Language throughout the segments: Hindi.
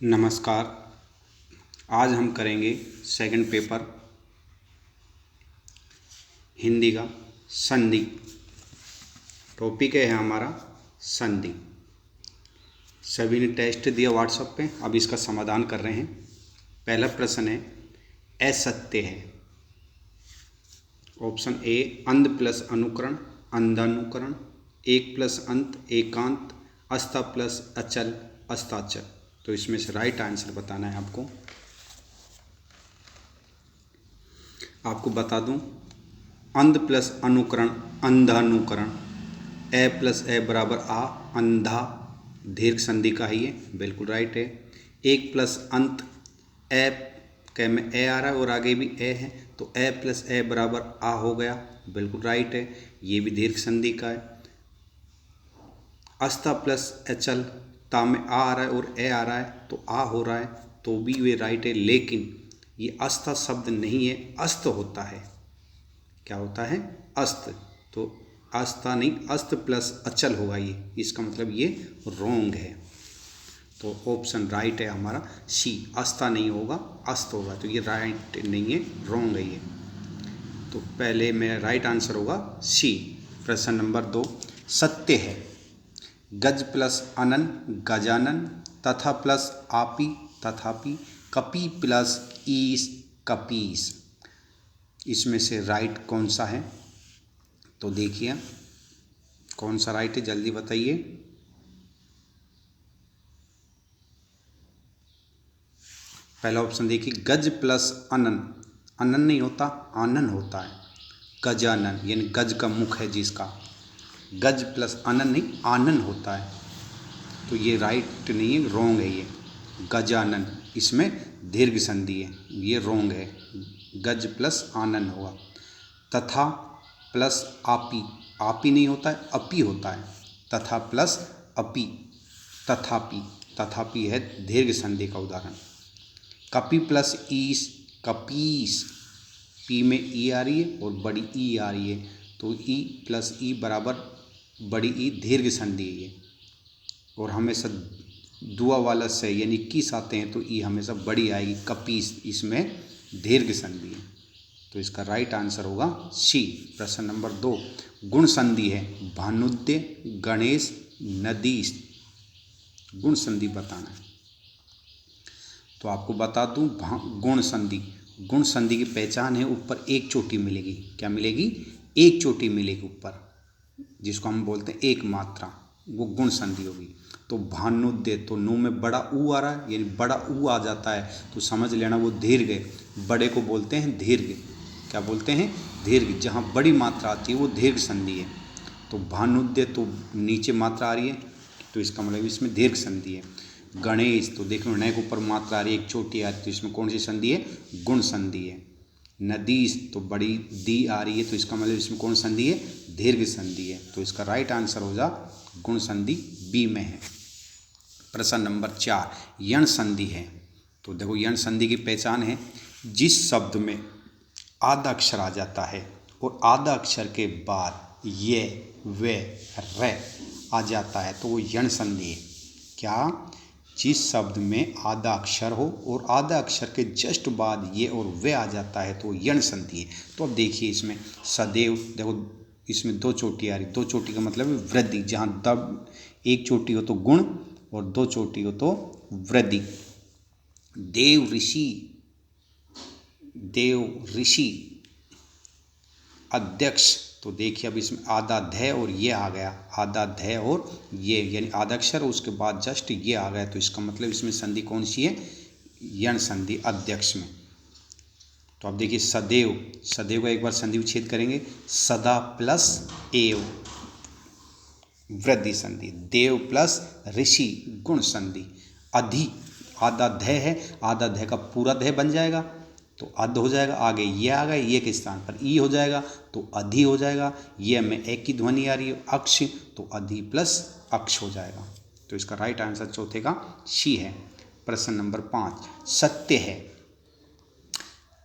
नमस्कार। आज हम करेंगे सेकंड पेपर हिंदी का संधि। टॉपिक है हमारा संधि। सभी ने टेस्ट दिया व्हाट्सएप पे, अब इसका समाधान कर रहे हैं। पहला प्रश्न है, असत्य है। ऑप्शन ए अंध प्लस अनुकरण, अंधानुकरण, एक प्लस अंत एकांत, अस्था प्लस अचल अस्ताचल। तो इसमें से राइट आंसर बताना है आपको बता दूं, अंध प्लस अनुकरण अंधानुकरण, ए प्लस ए बराबर आ, अंधा दीर्घ संधि का ही है, बिल्कुल राइट है। एक प्लस अंत, ए के में ए आ रहा है और आगे भी ए है, तो ए प्लस ए बराबर आ हो गया, बिल्कुल राइट है, ये भी दीर्घ संधि का है। अस्था प्लस अचल, ता में आ रहा है और ए आ रहा है तो आ हो रहा है, तो भी वे राइट है, लेकिन ये अस्था शब्द नहीं है, अस्त होता है। क्या होता है? अस्त। तो अस्था नहीं, अस्त प्लस अचल होगा ये, इसका मतलब ये रोंग है। तो ऑप्शन राइट है हमारा सी, अस्था नहीं होगा अस्त होगा, तो ये राइट नहीं है, रोंग है ये। तो पहले में राइट आंसर होगा सी। प्रश्न नंबर 2, सत्य है। गज प्लस अनन गजानन, तथा प्लस आपी तथापि, कपि प्लस ईस कपीस। इसमें से राइट कौन सा है? तो देखिए कौन सा राइट है, जल्दी बताइए। पहला ऑप्शन देखिए, गज प्लस अनन, अनन नहीं होता, आनन होता है। गजानन यानी गज का मुख है जिसका, गज प्लस अनन नहीं, आनन होता है, तो ये राइट नहीं है, रोंग है ये। गजानन, इसमें दीर्घ संधि है, ये रोंग है, गज प्लस आनन होगा। तथा प्लस आपी, आपी नहीं होता है, अपी होता है। तथा प्लस अपी, तथापि, तथापि है दीर्घ संधि का उदाहरण। कपि प्लस ईस कपीस, पी में ई आ रही है और बड़ी ई आ रही है, तो ई प्लस ई बराबर बड़ी ई दीर्घ संधि है ये। और हमेशा दुआ वाला से यानी किस आते हैं तो ई हमेशा बड़ी आएगी, कपीस इसमें दीर्घ संधि है, तो इसका राइट आंसर होगा सी। प्रश्न नंबर 2, गुण संधि है। भानुद्य गणेश नदीश, गुण संधि बताना है। तो आपको बता दूं, गुण संधि, गुण संधि की पहचान है, ऊपर एक चोटी मिलेगी। क्या मिलेगी? एक चोटी मिलेगी ऊपर, जिसको हम बोलते हैं एक मात्रा, वो गुण संधि होगी। तो भानुद्य, तो नु में बड़ा ऊ आ रहा है, यानी बड़ा ऊ आ जाता है तो समझ लेना वो दीर्घ है, बड़े को बोलते हैं दीर्घ। क्या बोलते हैं? दीर्घ। जहाँ बड़ी मात्रा आती है वो दीर्घ संधि है। तो भानुद्य, तो नीचे मात्रा आ रही है, तो इसका मतलब इसमें दीर्घ संधि है। गणेश, तो देख लो नए के ऊपर मात्रा आ रही है, एक चोटी आ रही है, तो इसमें कौन सी संधि है? गुण संधि है। नदीश, तो बड़ी दी आ रही है, तो इसका मतलब इसमें कौन संधि है? दीर्घ संधि है, तो इसका राइट आंसर हो जा गुण संधि बी में है। प्रश्न नंबर 4, यण संधि है। तो देखो यण संधि की पहचान है, जिस शब्द में आधा अक्षर आ जाता है और आधा अक्षर के बाद ये वे रे आ जाता है तो वो यण संधि है। क्या? जिस शब्द में आधा अक्षर हो और आधा अक्षर के जस्ट बाद ये और वे आ जाता है तो यण संधि है। तो अब देखिए इसमें सदैव, देखो इसमें दो चोटी आ रही, दो चोटी का मतलब है वृद्धि, जहाँ दब एक चोटी हो तो गुण और दो चोटी हो तो वृद्धि। देव ऋषि, देव ऋषि अध्यक्ष, तो देखिए अब इसमें आधा ध और ये आ गया, आधा ध और ये, यानी आधा अक्षर उसके बाद जस्ट ये आ गया, तो इसका मतलब इसमें संधि कौन सी है? यण संधि अध्यक्ष में। तो अब देखिए सदैव, सदैव का एक बार संधि विच्छेद करेंगे, सदा प्लस एव वृद्धि संधि, देव प्लस ऋषि गुण संधि। अधि, आधा ध है, आधा ध का पूरा ध बन जाएगा तो अध हो जाएगा, आगे ये आ गया, ये के स्थान पर ई हो जाएगा तो अधि हो जाएगा। ये में एक की ध्वनि आ रही है अक्ष, तो अधि प्लस अक्ष हो जाएगा, तो इसका राइट आंसर चौथे का सी है। प्रश्न नंबर 5, सत्य है।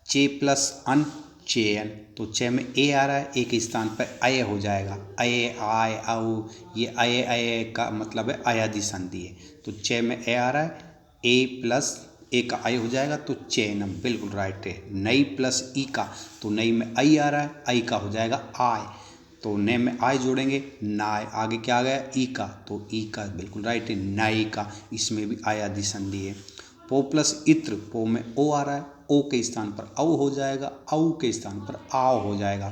चे प्लस अन चेयन, तो चे में ए आ रहा है, एक स्थान पर अय हो जाएगा, अय आय औ, ये अय अय का मतलब है अयादि संधि है। तो चे में ए आ रहा है, ए प्लस ए का आई हो जाएगा तो चैनम, बिल्कुल राइट है। नई प्लस ई का, तो नई में आई आ रहा है, आई का हो जाएगा आय, तो नए में आई जोड़ेंगे नाय, आगे क्या आ गया ई का, तो ई का बिल्कुल राइट है नाई का, इसमें भी आय आदि संधि है। पो प्लस इत्र, पो में ओ आ रहा है, ओ के स्थान पर औ हो जाएगा, औ के स्थान पर आओ हो जाएगा,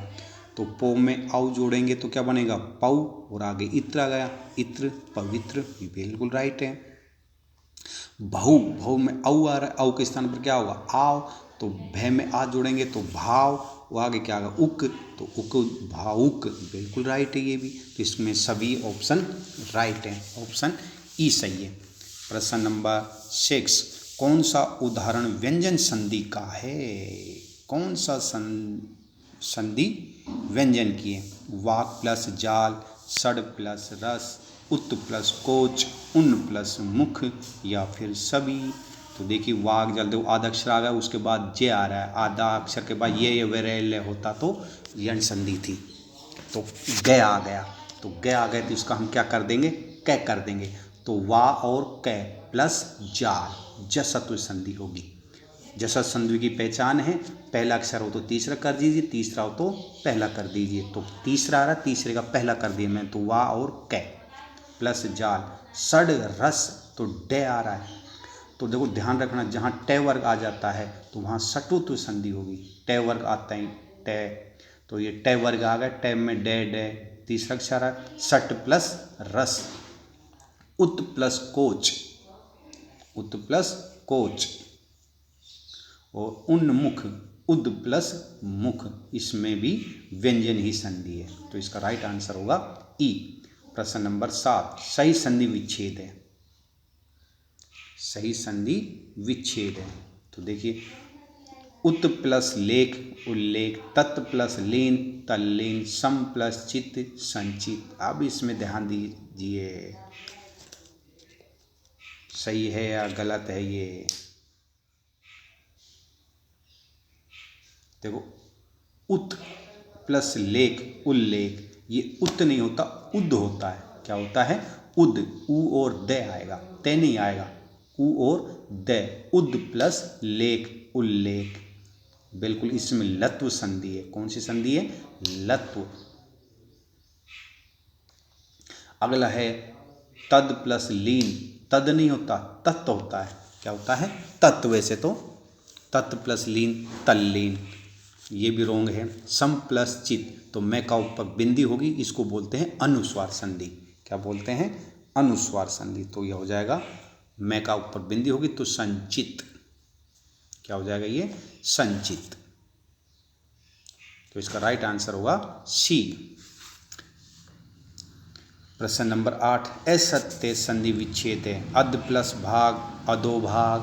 तो पो में औ जोड़ेंगे तो क्या बनेगा पौ, और आगे इत्र आ गया, इत्र पवित्र, बिल्कुल राइट है। बहु, बहु में औ आ रहा है, औ के स्थान पर क्या होगा आओ, तो भय में आ जोड़ेंगे तो भाव, वो आगे क्या आएगा उक, तो उक भावुक, बिल्कुल राइट है ये भी। तो इसमें सभी ऑप्शन राइट हैं, ऑप्शन ई सही है। प्रश्न नंबर 6, कौन सा उदाहरण व्यंजन संधि का है? कौन सा संधि व्यंजन की है? वाक प्लस जाल, सड़ प्लस रस, उत प्लस कोच, उन प्लस मुख, या फिर सभी। तो देखिए वाक जल दो, आधा अक्षर आ गया, उसके बाद जे आ रहा है, आधा अक्षर के बाद ये वेरेल होता तो यण संधि थी, तो ग आ गया, तो ग आ गए तो इसका हम क्या कर देंगे कै कर देंगे, तो वा और कै प्लस जाल, जसत्व संधि होगी। जसत्व संधि की पहचान है, पहला अक्षर हो तो तीसरा कर दीजिए, तीसरा हो तो पहला कर दीजिए, तो तीसरा आ रहा, तीसरे का पहला कर दिया मैं, तो वा और कै प्लस जाल। सड़ रस, तो डे आ रहा है, तो देखो ध्यान रखना जहाँ टे वर्ग आ जाता है तो वहाँ सटुत्व संधि होगी, टे वर्ग आता है टे, तो ये टे वर्ग आ गया, टे में डे डे, तीसरा अक्षर है सट प्लस रस, उत प्लस कोच, उत प्लस कोच, और उन्मुख, उद प्लस मुख, इसमें भी व्यंजन ही संधि है, तो इसका राइट आंसर होगा ई। प्रश्न नंबर 7, सही संधि विच्छेद है, सही संधि विच्छेद है, तो देखिए उत प्लस लेख उल्लेख, तत् प्लस लीन तल्लीन, सम प्लस चित्त संचित। अब इसमें ध्यान दीजिए सही है या गलत है ये। देखो उत प्लस लेख उल्लेख, ये उत नहीं होता उद होता है, क्या होता है उद, उ और द आएगा, ते नहीं आएगा, उ और द, उद प्लस लेख उल्लेख, बिल्कुल इसमें लत्व संधि है। कौन सी संधि है? लत्व। अगला है तद प्लस लीन, तद नहीं होता तत्त होता है, क्या होता है तत्व, वैसे तो तत्त प्लस लीन तल्लीन, ये भी रोंग है। सम प्लस चित, तो मैं का ऊपर बिंदी होगी, इसको बोलते हैं अनुस्वार संधि, क्या बोलते हैं अनुस्वार संधि, तो यह हो जाएगा मैं का ऊपर बिंदी होगी तो संचित, क्या हो जाएगा ये संचित, तो इसका राइट आंसर होगा सी। प्रश्न नंबर 8, असत्य संधि विच्छेद है। अद प्लस भाग अधोभाग,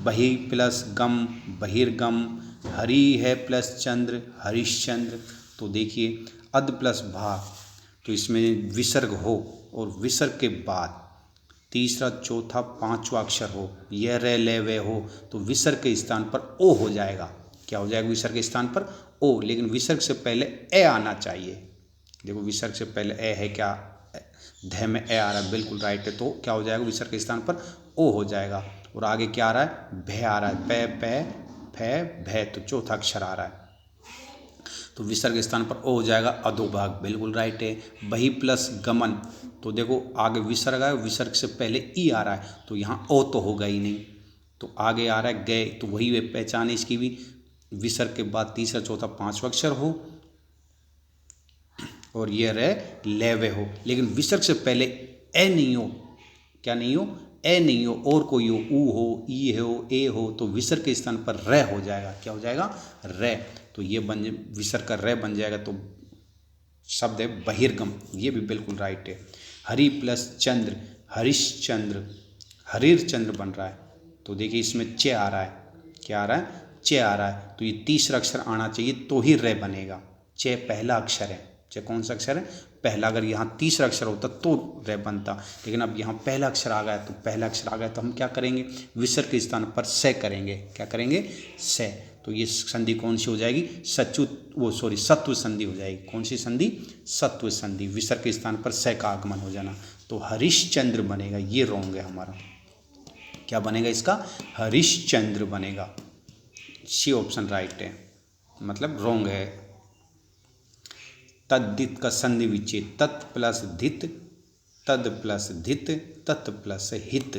बहि प्लस गम बहिर्गम, हरि है प्लस चंद्र हरिश्चंद्र। तो देखिए अद प्लस भाग, तो इसमें विसर्ग हो और विसर्ग के बाद तीसरा चौथा पांचवा अक्षर हो, यह रे ले वे हो, तो विसर्ग के स्थान पर ओ हो जाएगा, क्या हो जाएगा विसर्ग के स्थान पर ओ, लेकिन विसर्ग से पहले ए आना चाहिए। देखो विसर्ग से पहले ए है, क्या ध में ए आ रहा है, बिल्कुल राइट है, तो क्या हो जाएगा विसर्ग के स्थान पर ओ हो जाएगा, और आगे क्या आ रहा है भे आ रहा है, पे पे फे भे, तो चौथा अक्षर आ रहा है, तो विसर्ग स्थान पर ओ हो जाएगा अधोभाग, बिल्कुल राइट है। बही प्लस गमन, तो देखो आगे विसर्ग आया, विसर्ग से पहले ई आ रहा है, तो यहाँ ओ तो होगा ही नहीं, तो आगे आ रहा है गए, तो वही पहचान है इसकी भी, विसर्ग के बाद तीसरा चौथा पांचवा अक्षर हो और ये रहे लेवे हो, लेकिन विसर्ग से पहले ए नहीं हो, क्या नहीं हो ए नहीं हो, और कोई हो ऊ हो ई हो ए हो, तो विसर्ग के स्थान पर रे हो जाएगा, क्या हो जाएगा रे, तो ये बन विसर्ग का रे बन जाएगा, तो शब्द है बहिर्गम, ये भी बिल्कुल राइट है। हरि प्लस चंद्र हरिश्चंद्र, हरिर चंद्र बन रहा है, तो देखिए इसमें चे आ रहा है, क्या आ रहा है चे आ रहा है, तो ये तीसरा अक्षर आना चाहिए तो ही रे बनेगा, चे पहला अक्षर है, चे कौन सा अक्षर है पहला, अगर यहाँ तीसरा अक्षर होता तो रे बनता, लेकिन अब यहाँ पहला अक्षर आ गया, तो पहला अक्षर आ गया तो हम क्या करेंगे विसर्ग के स्थान पर से करेंगे, क्या करेंगे से, तो ये संधि कौन सी हो जाएगी सत्व संधि हो जाएगी। कौन सी संधि सत्व संधि, विसर्ग के स्थान पर से का आगमन हो जाना, तो हरिश्चंद्र बनेगा, ये रोंग है हमारा। क्या बनेगा इसका? हरिश्चंद्र बनेगा। सी ऑप्शन राइट है, मतलब रॉन्ग है। तद्धित का संधि विच्छेद, तत् प्लस धित, तद प्लस धित, तत् प्लस हित।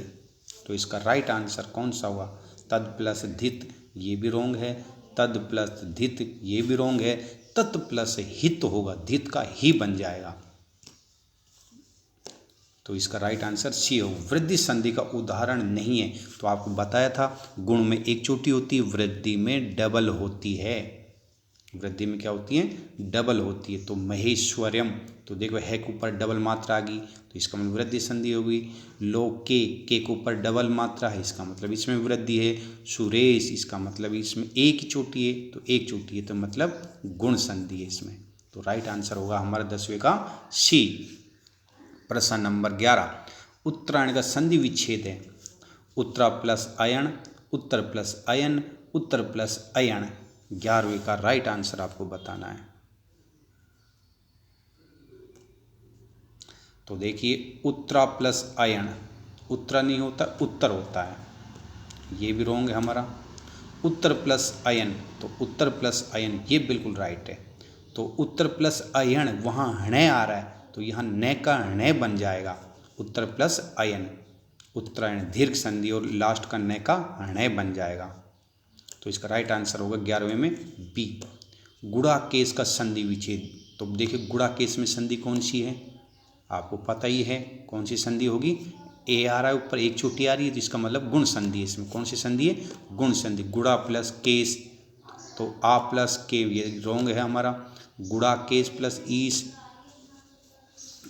तो इसका राइट आंसर कौन सा हुआ? तद प्लस धित, ये भी रॉन्ग है। तद प्लस धित, ये भी रॉन्ग है। तत् प्लस हित होगा, धित का ही बन जाएगा। तो इसका राइट आंसर सी हो। वृद्धि संधि का उदाहरण नहीं है, तो आपको बताया था गुण में एक चोटी होती है, वृद्धि में डबल होती है। वृद्धि में क्या होती है? डबल होती है। तो महेश्वरम, तो देखो है के ऊपर डबल मात्रा आ गई, तो इसका मतलब वृद्धि संधि होगी। लोके, के ऊपर डबल मात्रा है, इसका मतलब इसमें वृद्धि है। सुरेश, इसका मतलब इसमें एक ही चोटी है, तो एक चोटी है, तो मतलब गुण संधि है इसमें। तो राइट आंसर होगा हमारा 10वें का सी। प्रश्न नंबर 11, उत्तरायण का संधि विच्छेद है। उत्तरा प्लस अयण, उत्तर प्लस अयन, उत्तर प्लस अयण। 11वें का राइट आंसर आपको बताना है। तो देखिए उत्तरा प्लस अयण, उत्तरा नहीं होता, उत्तर होता है, ये भी रॉन्ग है हमारा। उत्तर प्लस अयन, तो उत्तर प्लस अयन ये बिल्कुल राइट है। तो उत्तर प्लस अयण, वहाँ हणे आ रहा है, तो यहाँ न का हणे बन जाएगा। उत्तर प्लस अयन, उत्तरायण दीर्घ संधि और लास्ट का न का हणे बन जाएगा। तो इसका राइट आंसर होगा 11वें में बी। गुड़ा केस का संधि विच्छेद। तो देखिए गुड़ा केस में संधि कौन सी है, आपको पता ही है कौन सी संधि होगी। ए आ रहा है ऊपर, एक चोटी आ रही है, तो इसका मतलब गुण संधि है। इसमें कौन सी संधि है? गुण संधि। गुड़ा प्लस केस, तो आ प्लस के, ये रॉन्ग है हमारा। गुड़ा केस प्लस ईस,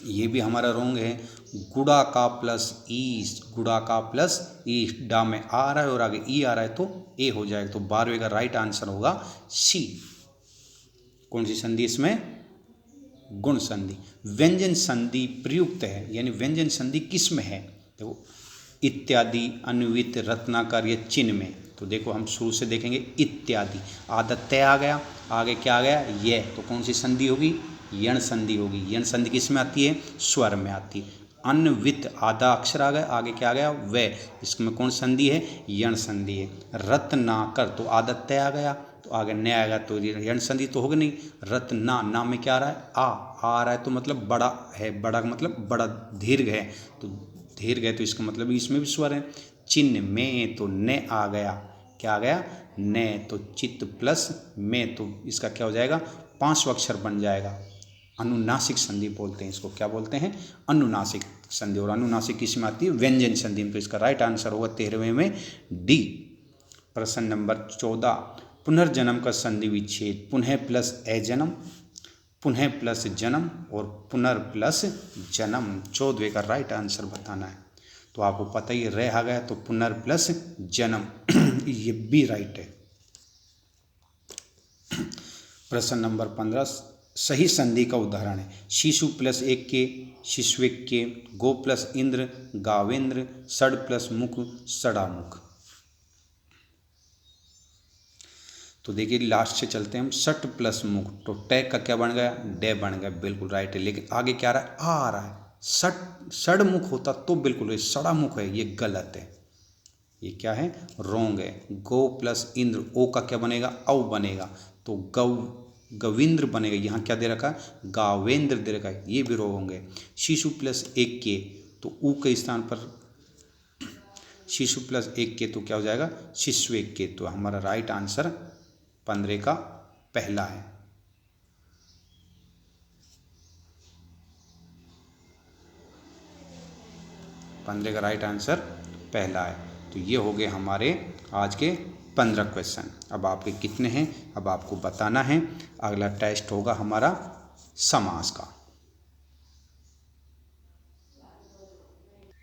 ये भी हमारा रॉन्ग है। गुड़ा का प्लस ईस, गुड़ा का प्लस ईस, डा में आ रहा है और आगे ई आ रहा है, तो ए हो जाएगा। तो 12वें का राइट आंसर होगा सी। कौन सी संधि इसमें? गुण संधि। व्यंजन संधि प्रयुक्त है, यानी व्यंजन संधि किस में है? देखो इत्यादि, अन्वित, रत्नाकर या चिन्ह में। तो देखो हम शुरू से देखेंगे। इत्यादि, आदत तय आ गया, आगे क्या आ गया? ये, तो कौन सी संधि होगी? यण संधि होगी। यण संधि किस में आती है? स्वर में आती है। अन्वित, आधा अक्षर आ गया, आगे क्या आ गया? वे, इसमें कौन संधि है? यण संधि है। रत्नाकर, तो आदत तय आ गया, तो आगे न आएगा, तो यण संधि तो होगी नहीं। रत्ना, नाम में क्या आ रहा है? आ रहा है, तो मतलब बड़ा है, बड़ा का मतलब बड़ा दीर्घ है, तो दीर्घ है, तो इसका मतलब इसमें भी स्वर है। चिन्ह में, तो न आ गया, क्या आ गया? न, तो चित्त प्लस में, तो इसका क्या हो जाएगा? 5वां अक्षर बन जाएगा। अनुनासिक संधि बोलते हैं इसको, क्या बोलते हैं? अनुनासिक संधि। और अनुनासिक किस में आती है? व्यंजन संधि में। तो इसका राइट आंसर होगा 13वें में डी। प्रश्न नंबर 14, पुनर्जन्म का संधि विच्छेद। पुनः प्लस अजन्म, पुनः प्लस जन्म और पुनर् प्लस जन्म। 14वें का राइट आंसर बताना है। तो आपको पता ही रह गया, तो पुनर् प्लस जन्म ये भी राइट है। प्रश्न नंबर 15, सही संधि का उदाहरण है। शिशु प्लस एक के, शिशुविक के, गो प्लस इंद्र, गावेंद्र, सड़ प्लस मुख, सड़ामुख। तो देखिए लास्ट से चलते हैं हम। सट प्लस मुख, तो टैग का क्या बन गया? डे बन गया, बिल्कुल राइट है। लेकिन आगे क्या आ रहा है? आ रहा है। सट, सड़ मुख होता तो बिल्कुल है, सड़ा मुख है, ये गलत है, ये क्या है? रोंग है। गो प्लस इंद्र, ओ का क्या बनेगा? औ बनेगा, तो गविंद्र बनेगा। यहाँ क्या दे रखा है? गावेंद्र दे रखा है, ये भी रोंग है। शिशु प्लस एक के, तो ऊ के स्थान पर शिशु प्लस एक के, तो क्या हो जाएगा? शिशु एक के। तो हमारा राइट आंसर 15 का पहला है। पंद्रह का राइट आंसर पहला है। तो ये हो गए हमारे आज के 15 क्वेश्चन। अब आपके कितने हैं अब आपको बताना है। अगला टेस्ट होगा हमारा समास का।